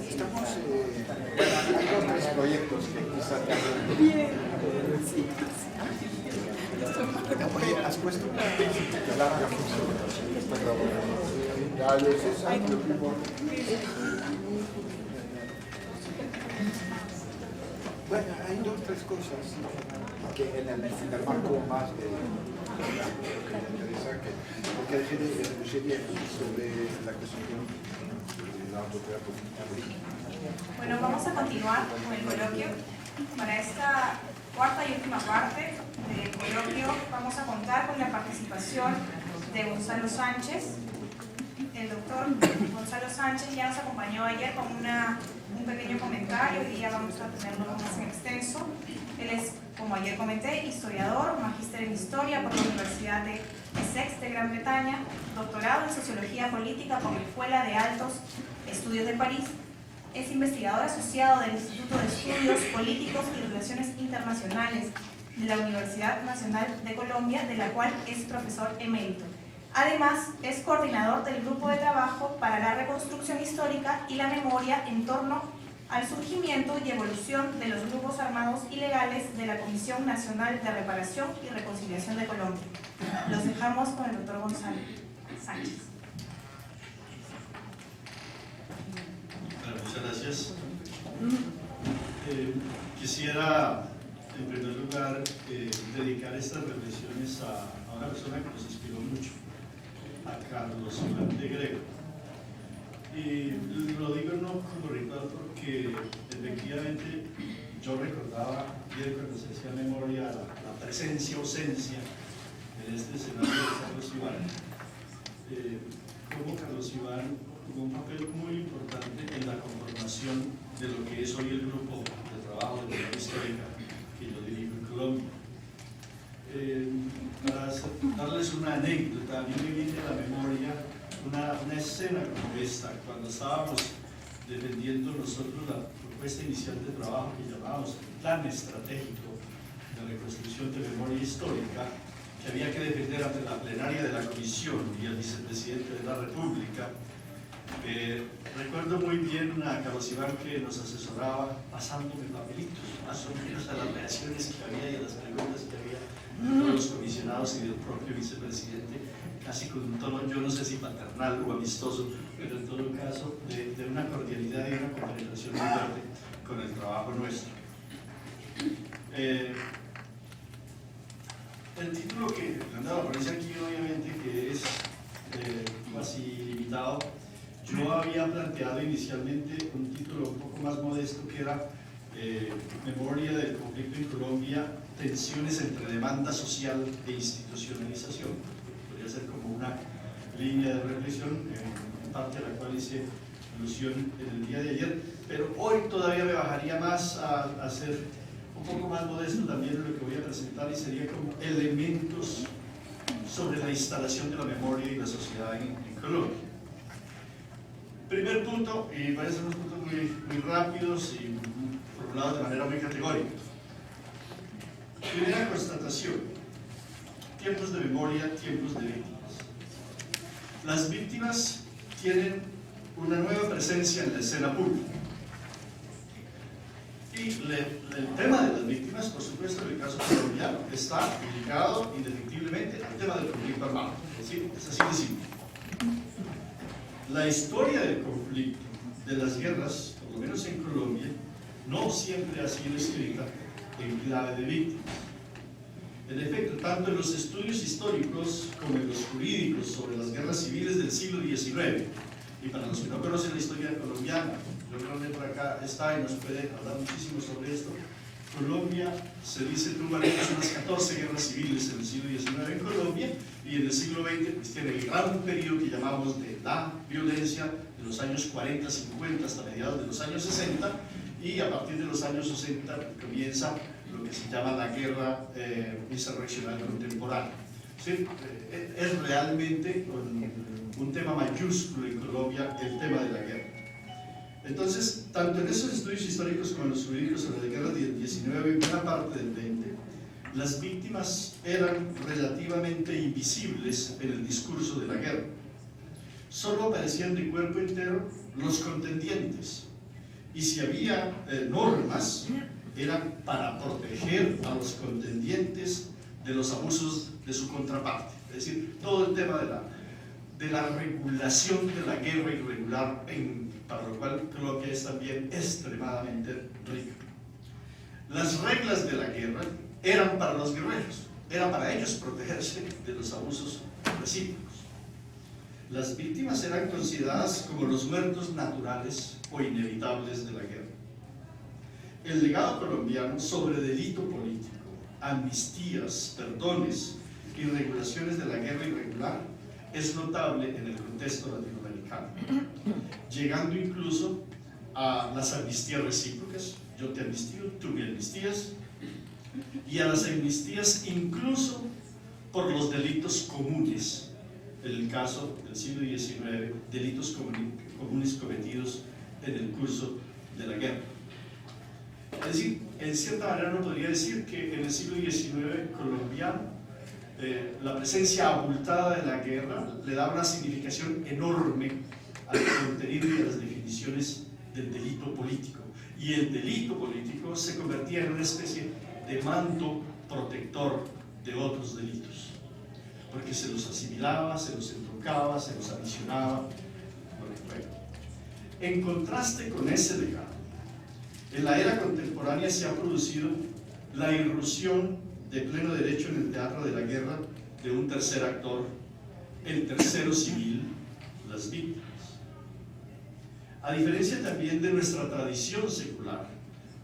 Estamos hay dos, tres proyectos que quizás has puesto que la haga funcionar. Está grabado. Bueno, hay dos, tres cosas que en el marco más de lo que me interesa, porque refiere sobre la cuestión de la autoridad pública. Bueno, vamos a continuar con el coloquio. Para esta cuarta y última parte del coloquio vamos a contar con la participación de Gonzalo Sánchez. El doctor Gonzalo Sánchez ya nos acompañó ayer con un pequeño comentario, hoy día vamos a tenerlo más en extenso. Él es, como ayer comenté, historiador, magíster en historia por la Universidad de Essex de Gran Bretaña, doctorado en sociología política por la Escuela de Altos Estudios de París. Es investigador asociado del Instituto de Estudios Políticos y Relaciones Internacionales de la Universidad Nacional de Colombia, de la cual es profesor emérito. Además, es coordinador del grupo de trabajo para la reconstrucción histórica y la memoria en torno al surgimiento y evolución de los grupos armados ilegales de la Comisión Nacional de Reparación y Reconciliación de Colombia. Los dejamos con el doctor Gonzalo Sánchez. Bueno, muchas gracias. Quisiera, en primer lugar, dedicar estas reflexiones a una persona que nos inspiró mucho, a Carlos de Grego. Y lo digo no como ritual porque efectivamente yo recordaba bien cuando se hacía memoria la presencia, ausencia en este escenario de Carlos Iván. Como Carlos Iván jugó un papel muy importante en la conformación de lo que es hoy el grupo de trabajo de memoria histórica que yo dirijo en Colombia. Para darles una anécdota, a mí me viene a la memoria una escena como esta, cuando estábamos defendiendo nosotros la propuesta inicial de trabajo que llamábamos Plan Estratégico de Reconstrucción de Memoria Histórica, que había que defender ante la plenaria de la Comisión y el vicepresidente de la República. Recuerdo muy bien a Carlos Iván que nos asesoraba pasándome papelitos, más o menos a las reacciones que había y a las preguntas que había de todos los comisionados y del propio vicepresidente, casi con un tono, yo no sé si paternal o amistoso, pero en todo caso de una cordialidad y una compenetración muy fuerte con el trabajo nuestro. El título que andaba aparece aquí, obviamente, que es casi limitado. Yo había planteado inicialmente un título un poco más modesto que era Memoria del conflicto en Colombia, tensiones entre demanda social e institucionalización. Podría ser como una línea de reflexión, en parte a la cual hice alusión en el día de ayer, pero hoy todavía me bajaría más a ser un poco más modesto también en lo que voy a presentar, y sería como elementos sobre la instalación de la memoria y la sociedad en Colombia. Primer punto, y van a ser unos puntos muy rápidos y formulados de manera muy categórica. Primera constatación: tiempos de memoria, tiempos de víctimas. Las víctimas tienen una nueva presencia en la escena pública. Y el tema de las víctimas, por supuesto, en el caso colombiano, está ligado indefectiblemente al tema del conflicto armado. Es decir, es así de simple. La historia del conflicto, de las guerras, por lo menos en Colombia, no siempre ha sido escrita en clave de víctimas. En efecto, tanto en los estudios históricos como en los jurídicos sobre las guerras civiles del siglo XIX, y para los que no conocen la historia colombiana, yo creo que por acá está y nos puede hablar muchísimo sobre esto. Colombia, se dice tuvo unas 14 guerras civiles en el siglo XIX en Colombia, y en el siglo XX pues, tiene el gran periodo que llamamos de la violencia, de los años 40, 50 hasta mediados de los años 60, y a partir de los años 60 comienza lo que se llama la guerra insurreccional contemporánea. ¿Sí? Es realmente un tema mayúsculo en Colombia el tema de la guerra. Entonces, tanto en esos estudios históricos como en los jurídicos sobre la guerra del 19 y buena parte del 20, las víctimas eran relativamente invisibles en el discurso de la guerra. Solo aparecían de cuerpo entero los contendientes, y si había normas, eran para proteger a los contendientes de los abusos de su contraparte. Es decir, todo el tema de la regulación de la guerra irregular, para lo cual creo que es también extremadamente rica. Las reglas de la guerra eran para los guerreros, era para ellos protegerse de los abusos recíprocos. Las víctimas eran consideradas como los muertos naturales o inevitables de la guerra. El legado colombiano sobre delito político, amnistías, perdones y regulaciones de la guerra irregular es notable en el contexto latinoamericano, llegando incluso a las amnistías recíprocas, yo te amnistío, tú me amnistías, y a las amnistías incluso por los delitos comunes, en el caso del siglo XIX, delitos comunes cometidos en el curso de la guerra. Es decir, en cierta manera uno podría decir que en el siglo XIX colombiano la presencia abultada de la guerra le da una significación enorme al contenido y a las definiciones del delito político. Y el delito político se convertía en una especie de manto protector de otros delitos, porque se los asimilaba, se los entroncaba, se los adicionaba. En contraste con ese legado, en la era contemporánea se ha producido la irrupción de pleno derecho en el teatro de la guerra de un tercer actor, el tercero civil, las víctimas. A diferencia también de nuestra tradición secular,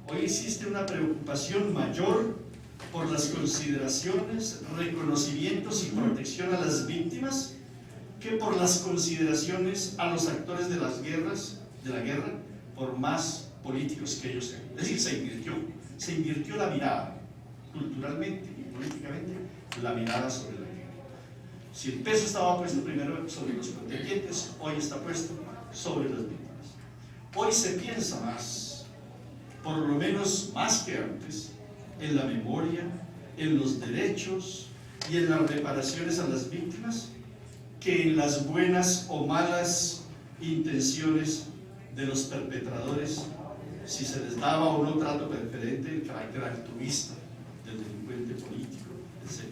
hoy existe una preocupación mayor por las consideraciones, reconocimientos y protección a las víctimas que por las consideraciones a los actores de la guerra, por más políticos que ellos sean. Es decir, se invirtió la mirada, culturalmente y políticamente, la mirada sobre la guerra. Si el peso estaba puesto primero sobre los contendientes, hoy está puesto sobre las víctimas. Hoy se piensa más, por lo menos más que antes, en la memoria, en los derechos y en las reparaciones a las víctimas, que en las buenas o malas intenciones de los perpetradores, si se les daba o no trato preferente, el carácter altruista del delincuente político, etc.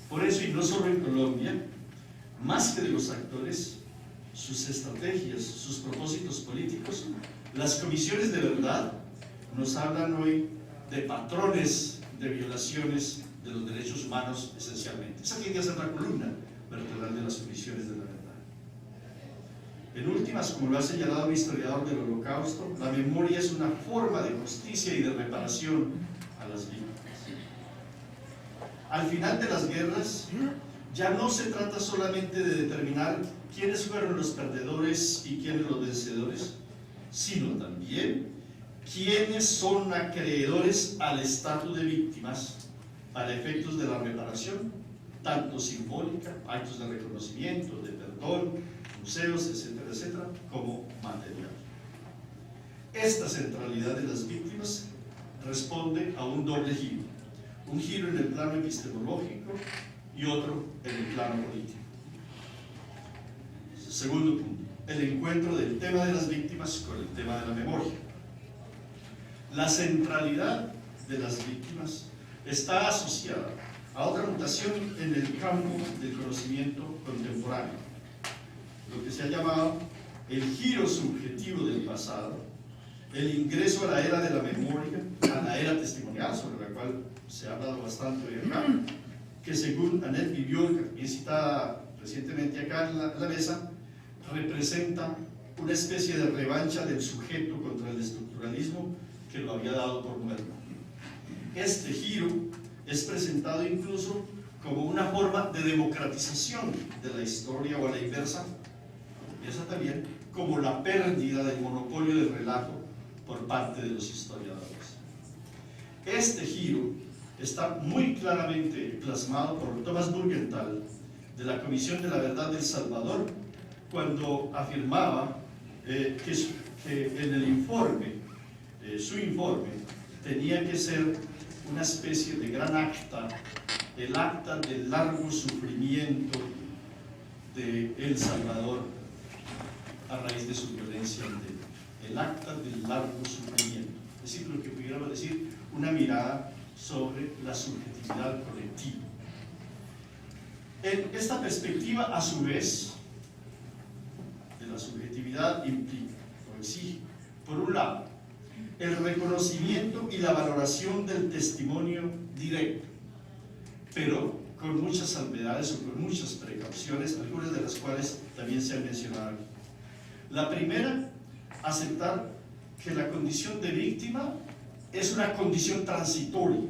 Por eso, y no solo en Colombia, más que de los actores, sus estrategias, sus propósitos políticos, las comisiones de verdad nos hablan hoy de patrones de violaciones de los derechos humanos esencialmente. Esa tiene que ser la columna vertebral de las comisiones de la verdad. En últimas, como lo ha señalado un historiador del Holocausto, la memoria es una forma de justicia y de reparación a las víctimas. Al final de las guerras, ya no se trata solamente de determinar quiénes fueron los perdedores y quiénes los vencedores, sino también quiénes son acreedores al estatus de víctimas para efectos de la reparación, tanto simbólica, actos de reconocimiento, de perdón, museos, etcétera, etcétera, como material. Esta centralidad de las víctimas responde a un doble giro, un giro en el plano epistemológico y otro en el plano político. Segundo punto, el encuentro del tema de las víctimas con el tema de la memoria. La centralidad de las víctimas está asociada a otra mutación en el campo del conocimiento contemporáneo, lo que se ha llamado el giro subjetivo del pasado, el ingreso a la era de la memoria, a la era testimonial, sobre la cual se ha hablado bastante hoy acá, que según Annette Viviol, bien citada recientemente acá en la mesa, representa una especie de revancha del sujeto contra el estructuralismo que lo había dado por muerto. Este giro es presentado incluso como una forma de democratización de la historia, o a la inversa, piensa también como la pérdida del monopolio del relato por parte de los historiadores. Este giro está muy claramente plasmado por Thomas Burgenthal de la Comisión de la Verdad del Salvador, cuando afirmaba que en el informe, su informe, tenía que ser una especie de gran acta, el acta del largo sufrimiento de El Salvador a raíz de su violencia el acta del largo sufrimiento. Es decir, lo que pudiéramos decir, una mirada sobre la subjetividad colectiva. En esta perspectiva, a su vez, de la subjetividad implica, o exige, por un lado, el reconocimiento y la valoración del testimonio directo, pero con muchas salvedades o con muchas precauciones, algunas de las cuales también se han mencionado aquí. La primera, aceptar que la condición de víctima es una condición transitoria,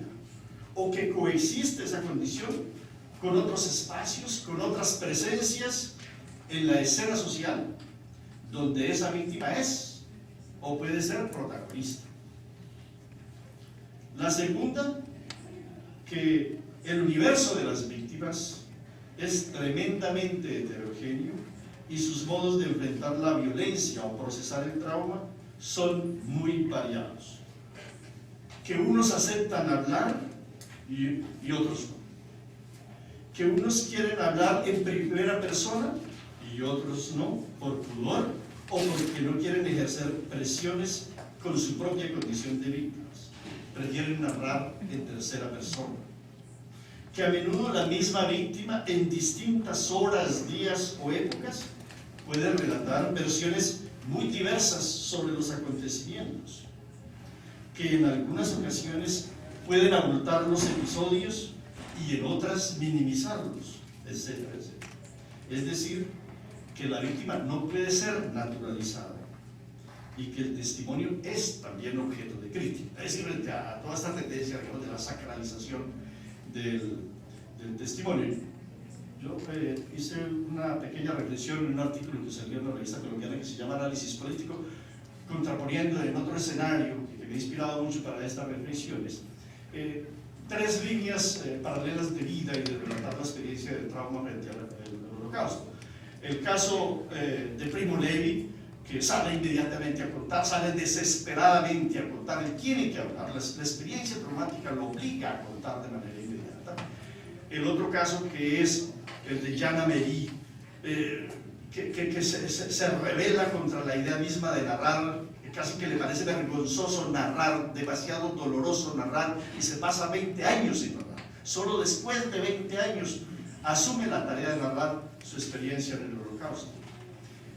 o que coexiste esa condición con otros espacios, con otras presencias en la escena social, donde esa víctima es o puede ser protagonista. La segunda, que el universo de las víctimas es tremendamente heterogéneo y sus modos de enfrentar la violencia o procesar el trauma son muy variados. Que unos aceptan hablar y otros no. Que unos quieren hablar en primera persona y otros no, por pudor o porque no quieren ejercer presiones con su propia condición de víctimas. Prefieren narrar en tercera persona. Que a menudo la misma víctima, en distintas horas, días o épocas, puede relatar versiones muy diversas sobre los acontecimientos. Que en algunas ocasiones pueden abultar los episodios y en otras minimizarlos, etcétera, etcétera. Es decir, que la víctima no puede ser naturalizada y que el testimonio es también objeto de crítica. Es decir, frente a toda esta tendencia, digamos, de la sacralización del testimonio. Yo hice una pequeña reflexión en un artículo que salió en una revista colombiana que se llama Análisis Político, contraponiendo en otro escenario que me ha inspirado mucho para estas reflexiones, tres líneas paralelas de vida y de relatar la experiencia del trauma frente al Holocausto. El caso de Primo Levi, que sale inmediatamente a contar, sale desesperadamente a contar, él tiene que hablar, la experiencia traumática lo obliga a contar de manera inmediata. El otro caso, que es el de Jean Améry, que se rebela contra la idea misma de narrar, casi que le parece vergonzoso narrar, demasiado doloroso narrar, y se pasa 20 años sin narrar. Solo después de 20 años asume la tarea de narrar su experiencia en el Holocausto.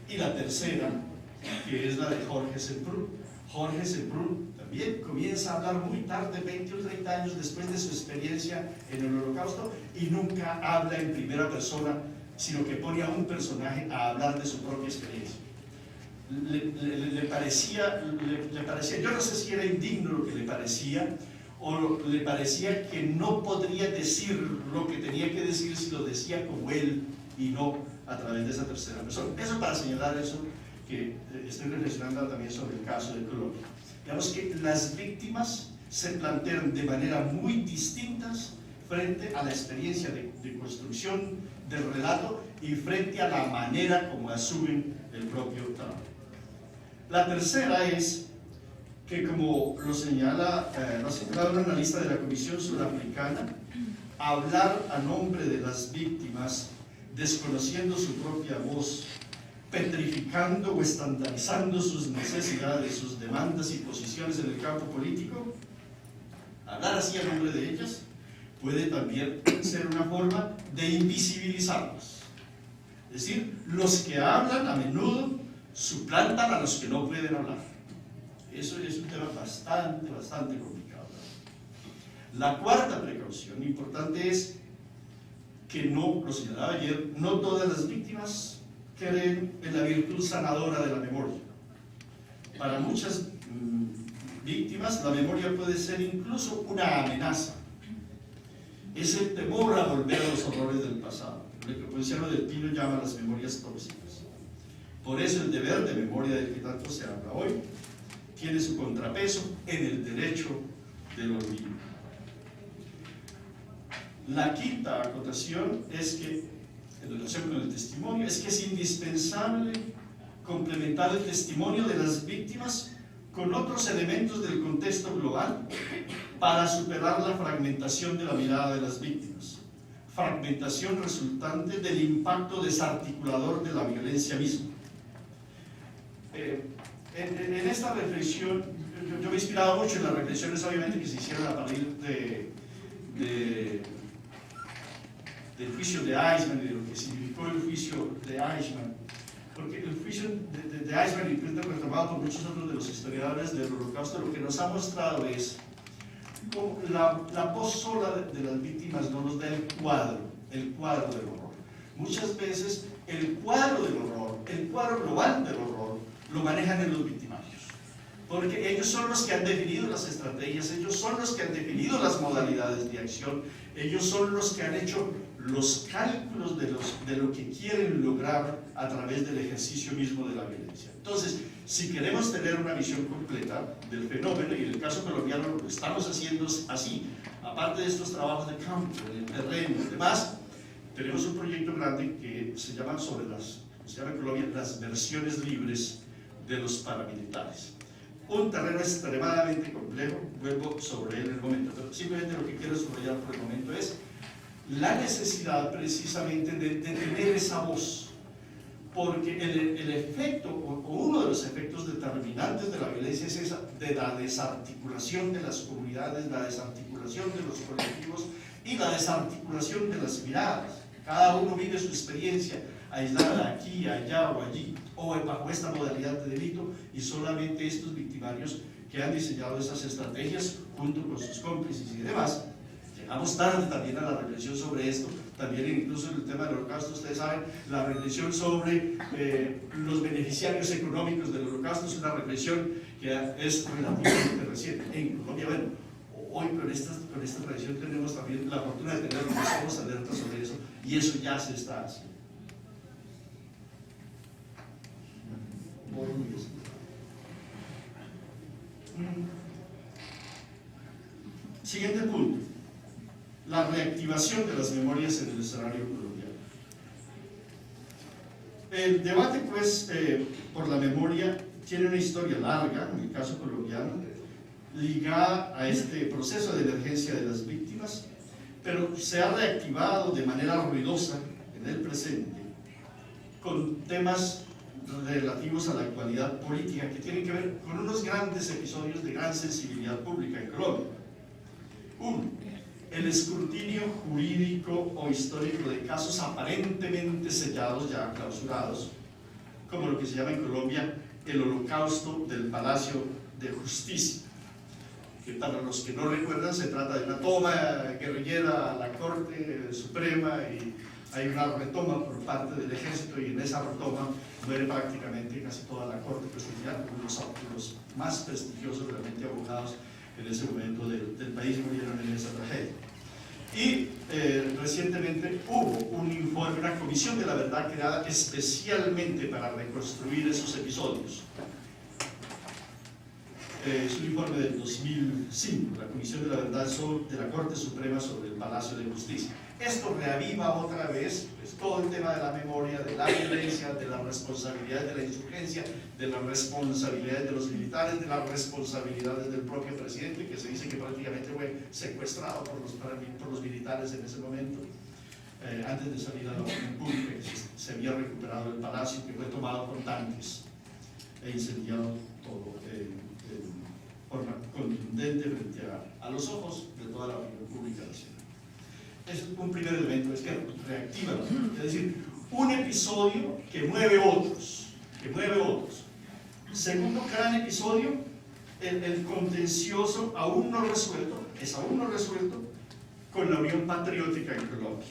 Y la tercera, que es la de Jorge Semprún. Jorge Semprún también comienza a hablar muy tarde, 20 o 30 años después de su experiencia en el Holocausto, y nunca habla en primera persona, sino que pone a un personaje a hablar de su propia experiencia. Le parecía, yo no sé si era indigno lo que le parecía, o le parecía que no podría decir lo que tenía que decir si lo decía como él y no a través de esa tercera persona. Eso para señalar eso, que estoy reflexionando también sobre el caso de Colombia. Digamos que las víctimas se plantean de manera muy distintas frente a la experiencia de construcción del relato y frente a la manera como asumen el propio trabajo. La tercera es que, como lo señala un analista de la Comisión Sudafricana, hablar a nombre de las víctimas, desconociendo su propia voz, petrificando o estandarizando sus necesidades, sus demandas y posiciones en el campo político, hablar así a nombre de ellas puede también ser una forma de invisibilizarlas. Es decir, los que hablan a menudo suplantan a los que no pueden hablar. Eso es un tema bastante complicado. La cuarta precaución importante es que no, lo señalaba ayer, no todas las víctimas creen en la virtud sanadora de la memoria. Para muchas víctimas la memoria puede ser incluso una amenaza. Es el temor a volver a los horrores del pasado, lo que Ponciano del Pino llama las memorias tóxicas. Por eso el deber de memoria del que tanto se habla hoy tiene su contrapeso en el derecho del olvido. La quinta acotación es que, en relación con el testimonio, es que es indispensable complementar el testimonio de las víctimas con otros elementos del contexto global para superar la fragmentación de la mirada de las víctimas, fragmentación resultante del impacto desarticulador de la violencia misma. En esta reflexión, yo me he inspirado mucho en las reflexiones obviamente que se hicieron a partir del juicio de Eichmann y de lo que significó el juicio de Eichmann, porque el juicio de Eichmann, y retomado por muchos otros de los historiadores del Holocausto, lo que nos ha mostrado es cómo la voz sola de las víctimas no nos da el cuadro del horror. Muchas veces el cuadro del horror, el cuadro global del horror, lo manejan en los victimarios, porque ellos son los que han definido las estrategias, ellos son los que han definido las modalidades de acción, ellos son los que han hecho los cálculos de lo que quieren lograr a través del ejercicio mismo de la violencia. Entonces, si queremos tener una visión completa del fenómeno, y en el caso colombiano lo estamos haciendo así, aparte de estos trabajos de campo, del terreno y demás, tenemos un proyecto grande que se llama en Colombia las versiones libres de los paramilitares. Un terreno extremadamente complejo, vuelvo sobre él en el momento, pero simplemente lo que quiero subrayar por el momento es la necesidad precisamente de tener esa voz, porque el efecto, o uno de los efectos determinantes de la violencia es esa, de la desarticulación de las comunidades, la desarticulación de los colectivos y la desarticulación de las miradas. Cada uno vive su experiencia aislada aquí, allá o allí, o bajo esta modalidad de delito, y solamente estos victimarios que han diseñado esas estrategias junto con sus cómplices y demás. Llegamos tarde también a la reflexión sobre esto, también incluso en el tema del holocausto, ustedes saben, la reflexión sobre los beneficiarios económicos del holocausto es una reflexión que es relativamente reciente. En Colombia, bueno, hoy con esta tradición tenemos también la fortuna de tener los ojos alertas sobre eso, y eso ya se está haciendo. Siguiente punto, la reactivación de las memorias en el escenario colombiano. El debate, pues, por la memoria tiene una historia larga, en el caso colombiano, ligada a este proceso de emergencia de las víctimas, pero se ha reactivado de manera ruidosa en el presente con temas relativos a la actualidad política que tienen que ver con unos grandes episodios de gran sensibilidad pública en Colombia. Uno, el escrutinio jurídico o histórico de casos aparentemente sellados, ya clausurados, como lo que se llama en Colombia el Holocausto del Palacio de Justicia, que para los que no recuerdan se trata de una toma guerrillera a la Corte Suprema, y hay una retoma por parte del ejército, y en esa retoma muere prácticamente casi toda la corte, pues ya los más prestigiosos realmente abogados en ese momento del país murieron en esa tragedia. Y recientemente hubo un informe, una comisión de la verdad creada especialmente para reconstruir esos episodios. Es un informe del 2005, la Comisión de la Verdad de la Corte Suprema sobre el Palacio de Justicia. Esto reaviva otra vez pues, todo el tema de la memoria, de la violencia, de las responsabilidades de la insurgencia, de las responsabilidades de los militares, de las responsabilidades del propio presidente, que se dice que prácticamente fue secuestrado por los militares en ese momento, antes de salir a la opinión pública, que se había recuperado el palacio, que fue tomado por tanques e incendiado todo de forma contundente frente a los ojos de toda la opinión pública nacional. Es un primer elemento, es que reactiva, es decir, un episodio que mueve otros, Segundo gran episodio, el contencioso aún no resuelto, con la Unión Patriótica en Colombia,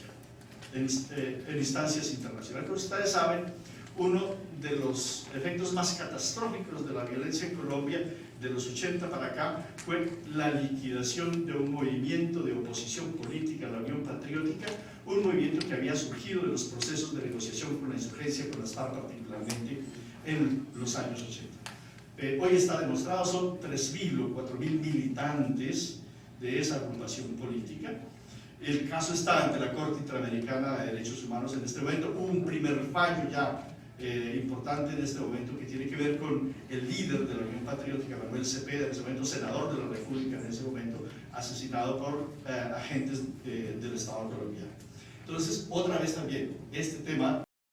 en instancias internacionales. Como ustedes saben, uno de los efectos más catastróficos de la violencia en Colombia de los 80 para acá fue la liquidación de un movimiento de oposición política a la Unión Patriótica, un movimiento que había surgido de los procesos de negociación con la insurgencia, con las FARC particularmente, en los años 80. Hoy está demostrado, son 3.000 o 4.000 militantes de esa agrupación política. El caso está ante la Corte Interamericana de Derechos Humanos en este momento. Hubo un primer fallo ya importante en este momento que tiene que ver con el líder de la Unión Patriótica, Manuel Cepeda, en ese momento senador de la República, en ese momento asesinado por agentes del Estado colombiano. Entonces, otra vez también, este tema